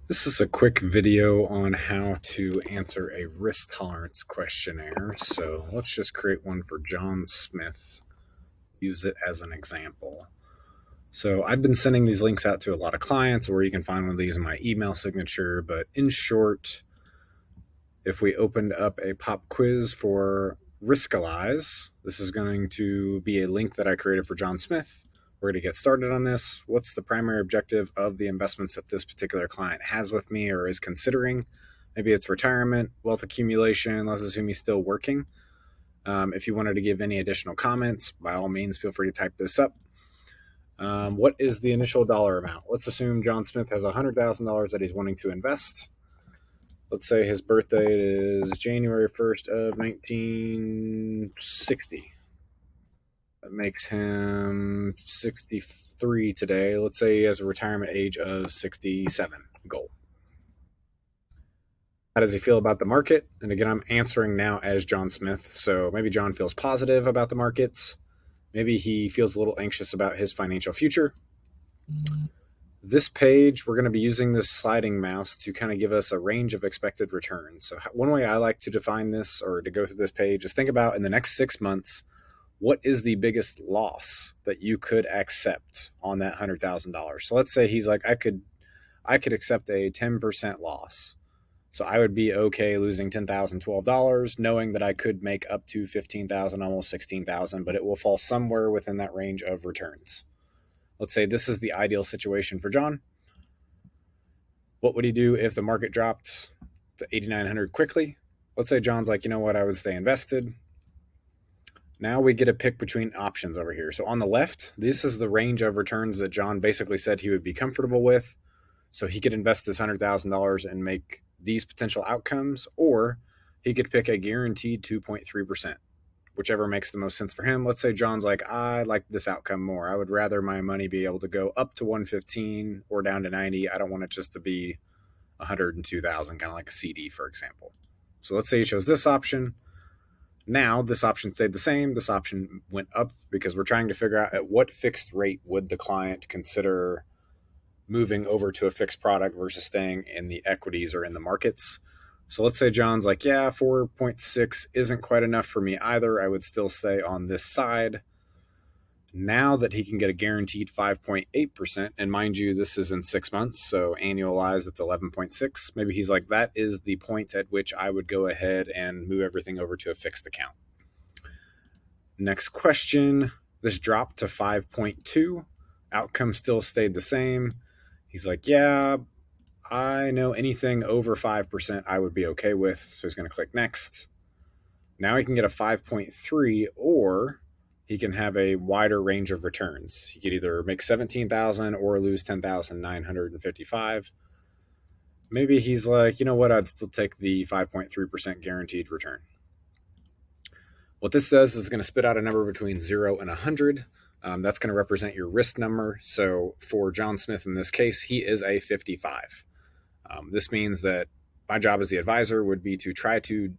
This is a quick video on how to answer a risk tolerance questionnaire. So let's just create one for John Smith, use it as an example. So I've been sending these links out to a lot of clients, or you can find one of these in my email signature. But in short, if we opened up a pop quiz for Riskalyze, this is going to be a link that I created for John Smith. We're going to get started on this. What's the primary objective of the investments that this particular client has with me or is considering? Maybe it's retirement, wealth accumulation. Let's assume he's still working. If you wanted to give any additional comments, by all means, feel free to type this up. What is the initial dollar amount? Let's assume John Smith has $100,000 that he's wanting to invest. Let's say his birthday is January 1st of 1960. That makes him 63 today. Let's say he has a retirement age of 67 goal. How does he feel about the market? And again, I'm answering now as John Smith. So maybe John feels positive about the markets. Maybe he feels a little anxious about his financial future. This page, we're going to be using this sliding mouse to kind of give us a range of expected returns. So one way I like to define this or to go through this page is think about in the next 6 months, what is the biggest loss that you could accept on that $100,000? So let's say he's like, I could accept a 10% loss. So I would be okay losing $10,012, knowing that I could make up to $15,000, almost $16,000, but it will fall somewhere within that range of returns. Let's say this is the ideal situation for John. What would he do if the market dropped to 8,900 quickly? Let's say John's like, you know what, I would stay invested. Now we get a pick between options over here. So on the left, this is the range of returns that John basically said he would be comfortable with. So he could invest this $100,000 and make these potential outcomes, or he could pick a guaranteed 2.3%, whichever makes the most sense for him. Let's say John's like, I like this outcome more. I would rather my money be able to go up to 115 or down to 90. I don't want it just to be 102,000, kind of like a CD, for example. So let's say he chose this option. Now this option stayed the same. This option went up because we're trying to figure out at what fixed rate would the client consider moving over to a fixed product versus staying in the equities or in the markets. So let's say John's like, yeah, 4.6 isn't quite enough for me either. I would still stay on this side. Now that he can get a guaranteed 5.8%, and mind you, this is in 6 months, so annualized, it's 11.6. Maybe he's like, that is the point at which I would go ahead and move everything over to a fixed account. Next question. This dropped to 5.2. Outcome still stayed the same. He's like, yeah, I know anything over 5% I would be okay with. So he's going to click next. Now he can get a 5.3, or he can have a wider range of returns. He could either make 17,000 or lose 10,955. Maybe he's like, you know what, I'd still take the 5.3% guaranteed return. What this does is going to spit out a number between 0 and 100. That's going to represent your risk number. So for John Smith in this case, he is a 55. This means that my job as the advisor would be to try to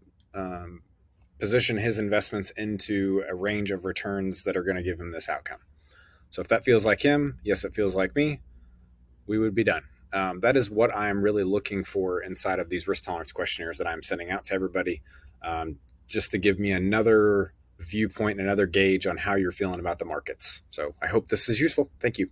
position his investments into a range of returns that are going to give him this outcome. So if that feels like him, yes, it feels like me, we would be done. That is what I'm really looking for inside of these risk tolerance questionnaires that I'm sending out to everybody, just to give me another viewpoint, another gauge on how you're feeling about the markets. So I hope this is useful. Thank you.